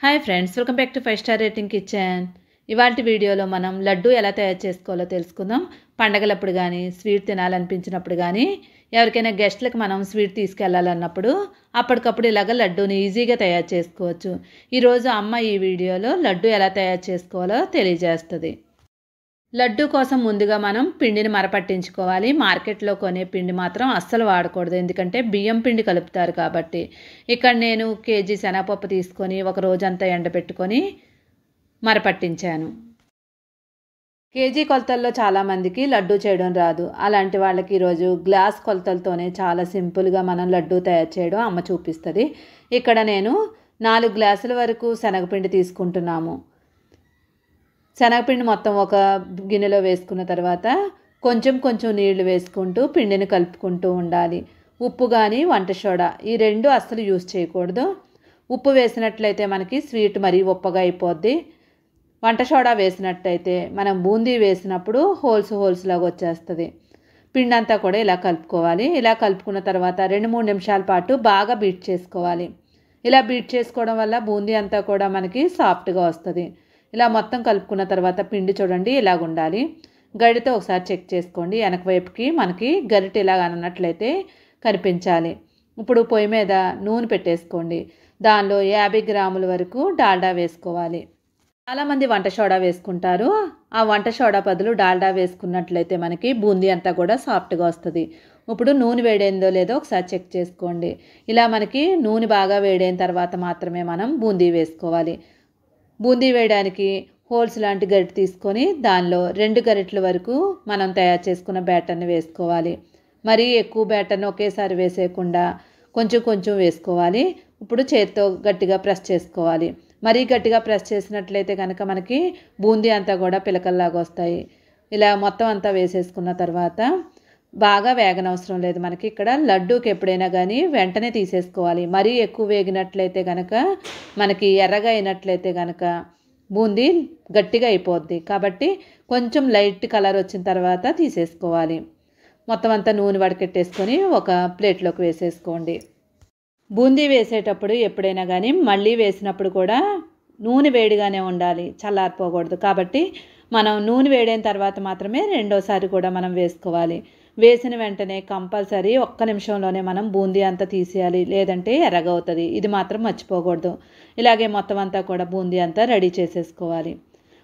Hi friends, welcome back to 5 star rating kitchen. ఇవాల్టి వీడియోలో మనం లడ్డు ఎలా తయారు చేసుకోవాలో తెలుసుకుందాం. పండగలప్పుడు కానీ స్వీట్ తినాలనిపించినప్పుడు కానీ ఎవరికైనా గెస్ట్లకు మనం స్వీట్ తీసుకెళ్లాలన్నప్పుడు అప్పటికప్పుడు ఇలాగ లడ్డూని ఈజీగా తయారు చేసుకోవచ్చు. ఈరోజు అమ్మ ఈ వీడియోలో లడ్డు ఎలా తయారు చేసుకోవాలో తెలియజేస్తుంది. లడ్డు కోసం ముందుగా మనం పిండిని మరపట్టించుకోవాలి. మార్కెట్లో కొనే పిండి మాత్రం అస్సలు వాడకూడదు, ఎందుకంటే బియ్యం పిండి కలుపుతారు కాబట్టి. ఇక్కడ నేను కేజీ శనగపప్పు తీసుకొని ఒక రోజంతా ఎండబెట్టుకొని మరపట్టించాను. కేజీ కొలతల్లో చాలామందికి లడ్డు చేయడం రాదు. అలాంటి వాళ్ళకి ఈరోజు గ్లాస్ కొలతలతోనే చాలా సింపుల్గా మనం లడ్డు తయారు చేయడం అమ్మ చూపిస్తుంది. ఇక్కడ నేను 4 గ్లాసుల వరకు శనగపిండి తీసుకుంటున్నాము. శనగపిండి మొత్తం ఒక గిన్నెలో వేసుకున్న తర్వాత కొంచెం కొంచెం నీళ్లు వేసుకుంటూ పిండిని కలుపుకుంటూ ఉండాలి. ఉప్పు కానీ వంట సోడా ఈ రెండు అస్సలు యూజ్ చేయకూడదు. ఉప్పు వేసినట్లయితే మనకి స్వీట్ మరీ ఉప్పగా అయిపోద్ది. వంట సోడా వేసినట్టయితే మనం బూందీ వేసినప్పుడు హోల్స్ లాగా వచ్చేస్తుంది. పిండి అంతా కూడా ఇలా కలుపుకోవాలి. ఇలా కలుపుకున్న తర్వాత 2-3 నిమిషాల పాటు బాగా బీట్ చేసుకోవాలి. ఇలా బీట్ చేసుకోవడం వల్ల బూందీ అంతా కూడా మనకి సాఫ్ట్గా వస్తుంది. ఇలా మొత్తం కలుపుకున్న తర్వాత పిండి చూడండి ఇలాగ ఉండాలి. గరిటెతో ఒకసారి చెక్ చేసుకోండి. వెనక వైపుకి మనకి గరిటె ఇలాగ అన్నట్లయితే కనిపించాలి. ఇప్పుడు పొయ్యి మీద నూనె పెట్టేసుకోండి. దానిలో 50 గ్రాముల వరకు డాల్డా వేసుకోవాలి. చాలామంది వంట సోడా వేసుకుంటారు. ఆ వంట సోడా బదులు డాల్డా వేసుకున్నట్లయితే మనకి బూందీ అంతా కూడా సాఫ్ట్గా వస్తుంది. ఇప్పుడు నూనె వేడైందో లేదో ఒకసారి చెక్ చేసుకోండి. ఇలా మనకి నూనె బాగా వేడైన తర్వాత మాత్రమే మనం బూందీ వేసుకోవాలి. బూందీ వేయడానికి హోల్స్ లాంటి గరిటె తీసుకొని దానిలో 2 గరిటెల వరకు మనం తయారు చేసుకున్న బ్యాటర్ని వేసుకోవాలి. మరీ ఎక్కువ బ్యాటర్ని ఒకేసారి వేసేయకుండా కొంచెం కొంచెం వేసుకోవాలి. ఇప్పుడు చేతితో గట్టిగా ప్రెస్ చేసుకోవాలి. మరీ గట్టిగా ప్రెస్ చేసినట్లయితే కనుక మనకి బూందీ అంతా కూడా పిలకల్లాగా వస్తాయి. ఇలా మొత్తం అంతా వేసేసుకున్న తర్వాత బాగా వేగనవసరం లేదు. మనకి ఇక్కడ లడ్డూకి ఎప్పుడైనా కానీ వెంటనే తీసేసుకోవాలి. మరీ ఎక్కువ వేగినట్లయితే కనుక మనకి ఎర్రగా అయినట్లయితే కనుక బూందీ గట్టిగా అయిపోద్ది. కాబట్టి కొంచెం లైట్ కలర్ వచ్చిన తర్వాత తీసేసుకోవాలి. మొత్తం అంతా నూనె వడకెట్టేసుకొని ఒక ప్లేట్లోకి వేసేసుకోండి. బూందీ వేసేటప్పుడు ఎప్పుడైనా కానీ మళ్ళీ వేసినప్పుడు కూడా నూనె వేడిగానే ఉండాలి, చల్లారిపోకూడదు. కాబట్టి మనం నూనె వేడైన తర్వాత మాత్రమే రెండోసారి కూడా మనం వేసుకోవాలి. వేసిన వెంటనే కంపల్సరీ 1 నిమిషంలోనే మనం బూందీ అంతా తీసేయాలి, లేదంటే ఎర్రగవుతుంది. ఇది మాత్రం మర్చిపోకూడదు. ఇలాగే మొత్తం అంతా కూడా బూందీ అంతా రెడీ చేసేసుకోవాలి.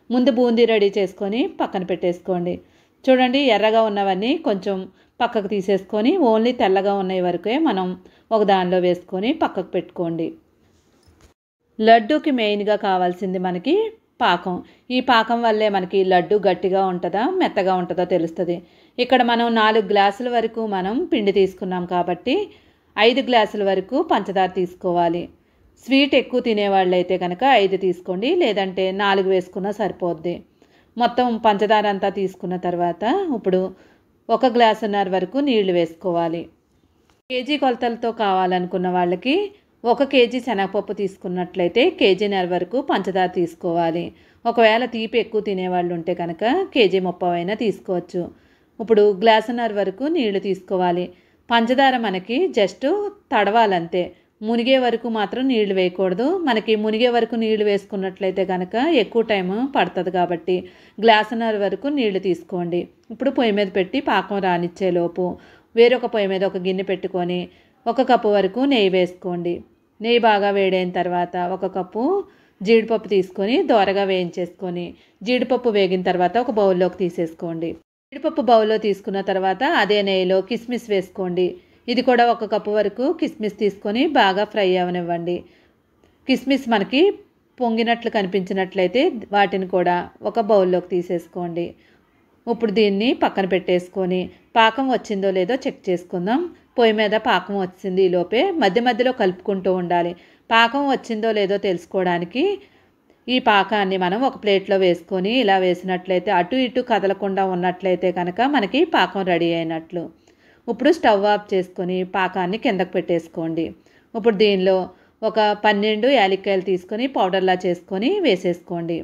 ముందు బూందీ రెడీ చేసుకొని పక్కన పెట్టేసుకోండి. చూడండి, ఎర్రగా ఉన్నవన్నీ కొంచెం పక్కకు తీసేసుకొని ఓన్లీ తెల్లగా ఉన్నవి వరకే మనం ఒక దానిలో వేసుకొని పక్కకు పెట్టుకోండి. లడ్డూకి మెయిన్గా కావాల్సింది మనకి పాకం. ఈ పాకం వల్లే మనకి లడ్డు గట్టిగా ఉంటుందా మెత్తగా ఉంటుందో తెలుస్తుంది. ఇక్కడ మనం 4 గ్లాసుల వరకు మనం పిండి తీసుకున్నాం కాబట్టి 5 గ్లాసుల వరకు పంచదార తీసుకోవాలి. స్వీట్ ఎక్కువ తినేవాళ్ళు అయితే కనుక 5 తీసుకోండి, లేదంటే 4 వేసుకున్నా సరిపోద్ది. మొత్తం పంచదార అంతా తీసుకున్న తర్వాత ఇప్పుడు 1 గ్లాసున్నర వరకు నీళ్లు వేసుకోవాలి. కేజీ కొలతలతో కావాలనుకున్న వాళ్ళకి 1 కేజీ శనగపప్పు తీసుకున్నట్లయితే కేజీన్నర వరకు పంచదార తీసుకోవాలి. ఒకవేళ తీపి ఎక్కువ తినేవాళ్ళు ఉంటే కనుక కేజీ 30 అయినా తీసుకోవచ్చు. ఇప్పుడు గ్లాసున్నర వరకు నీళ్లు తీసుకోవాలి. పంచదార మనకి జస్ట్ తడవాలంతే, మునిగే వరకు మాత్రం నీళ్లు వేయకూడదు. మనకి మునిగే వరకు నీళ్లు వేసుకున్నట్లయితే కనుక ఎక్కువ టైం పడుతుంది. కాబట్టి గ్లాసున్నర వరకు నీళ్లు తీసుకోండి. ఇప్పుడు పొయ్యి మీద పెట్టి పాకం రానిచ్చేలోపు వేరొక పొయ్యి మీద ఒక గిన్నె పెట్టుకొని 1 కప్పు వరకు నెయ్యి వేసుకోండి. నెయ్యి బాగా వేడైన తర్వాత 1 కప్పు జీడిపప్పు తీసుకొని దోరగా వేయించేసుకొని జీడిపప్పు వేగిన తర్వాత ఒక బౌల్లోకి తీసేసుకోండి. జీడిపప్పు బౌల్లో తీసుకున్న తర్వాత అదే నెయ్యిలో కిస్మిస్ వేసుకోండి. ఇది కూడా 1 కప్పు వరకు కిస్మిస్ తీసుకొని బాగా ఫ్రై అవనివ్వండి. కిస్మిస్ మనకి పొంగినట్లు కనిపించినట్లయితే వాటిని కూడా ఒక బౌల్లోకి తీసేసుకోండి. ఇప్పుడు దీన్ని పక్కన పెట్టేసుకొని పాకం వచ్చిందో లేదో చెక్ చేసుకుందాం. పొయ్యి మీద పాకం వచ్చింది, ఈలోపే మధ్య మధ్యలో కలుపుకుంటూ ఉండాలి. పాకం వచ్చిందో లేదో తెలుసుకోవడానికి ఈ పాకాన్ని మనం ఒక ప్లేట్లో వేసుకొని ఇలా వేసినట్లయితే అటు ఇటు కదలకుండా ఉన్నట్లయితే కనుక మనకి పాకం రెడీ అయినట్లు. ఇప్పుడు స్టవ్ ఆఫ్ చేసుకొని పాకాన్ని కిందకు పెట్టేసుకోండి. ఇప్పుడు దీనిలో ఒక 12 యాలక్కాయలు తీసుకొని పౌడర్లా చేసుకొని వేసేసుకోండి.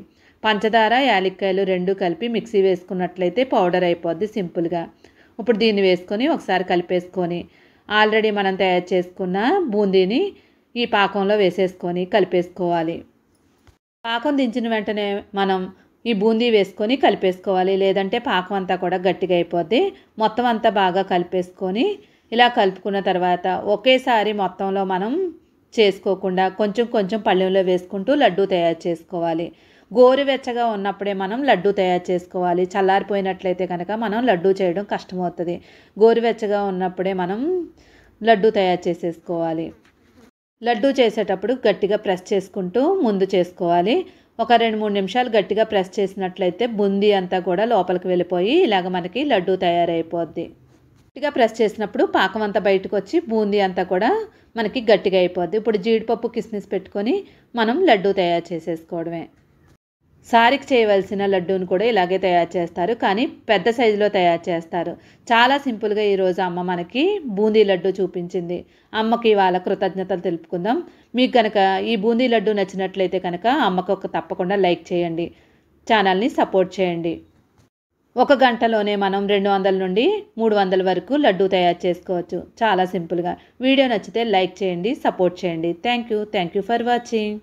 పంచదార యాలక్కాయలు 2 కలిపి మిక్సీ వేసుకున్నట్లయితే పౌడర్ అయిపోద్ది సింపుల్గా. ఇప్పుడు దీన్ని వేసుకొని ఒకసారి కలిపేసుకొని ఆల్రెడీ మనం తయారు చేసుకున్న బూందీని ఈ పాకంలో వేసేసుకొని కలిపేసుకోవాలి. పాకం దించిన వెంటనే మనం ఈ బూందీ వేసుకొని కలిపేసుకోవాలి, లేదంటే పాకం అంతా కూడా గట్టిగా అయిపోద్ది. మొత్తం అంతా బాగా కలిపేసుకొని ఇలా కలుపుకున్న తర్వాత ఒకేసారి మొత్తంలో మనం చేసుకోకుండా కొంచెం కొంచెం పళ్ళెంలో వేసుకుంటూ లడ్డూ తయారు చేసుకోవాలి. గోరువెచ్చగా ఉన్నప్పుడే మనం లడ్డూ తయారు చేసుకోవాలి. చల్లారిపోయినట్లయితే కనుక మనం లడ్డూ చేయడం కష్టమవుతుంది. గోరువెచ్చగా ఉన్నప్పుడే మనం లడ్డూ తయారు చేసేసుకోవాలి. లడ్డూ చేసేటప్పుడు గట్టిగా ప్రెస్ చేసుకుంటూ ముందు చేసుకోవాలి. ఒక 2-3 నిమిషాలు గట్టిగా ప్రెస్ చేసినట్లయితే బూందీ అంతా కూడా లోపలికి వెళ్ళిపోయి ఇలాగ మనకి లడ్డూ తయారైపోద్ది. గట్టిగా ప్రెస్ చేసినప్పుడు పాకం అంతా బయటకు వచ్చి బూందీ అంతా కూడా మనకి గట్టిగా అయిపోద్ది. ఇప్పుడు జీడిపప్పు కిస్మిస్ పెట్టుకొని మనం లడ్డూ తయారు చేసేసుకోవడమే. సారికి చేయవలసిన లడ్డూని కూడా ఇలాగే తయారు చేస్తారు, కానీ పెద్ద సైజులో తయారు చేస్తారు. చాలా సింపుల్గా ఈరోజు అమ్మ మనకి బూందీ లడ్డూ చూపించింది. అమ్మకి వాళ్ళ కృతజ్ఞతలు తెలుపుకుందాం. మీకు కనుక ఈ బూందీ లడ్డూ నచ్చినట్లయితే కనుక అమ్మకు తప్పకుండా లైక్ చేయండి, ఛానల్ని సపోర్ట్ చేయండి. 1 గంటలోనే మనం 200 నుండి 300 వరకు లడ్డూ తయారు చేసుకోవచ్చు చాలా సింపుల్గా. వీడియో నచ్చితే లైక్ చేయండి, సపోర్ట్ చేయండి. Thank you for watching.